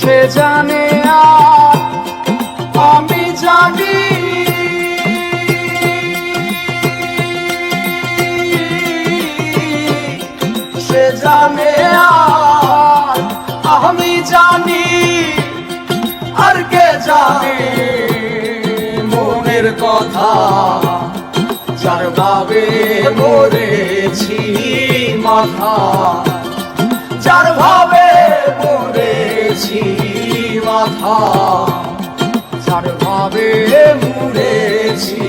সে জানে আর আমি জানি, সে জানে আর আমি জানি, আর কে জানে মনের কথা, যার ভাবে মরেছি মাথা, যার ভাবে মরেছি মাথা, যার ভাবে মরেছি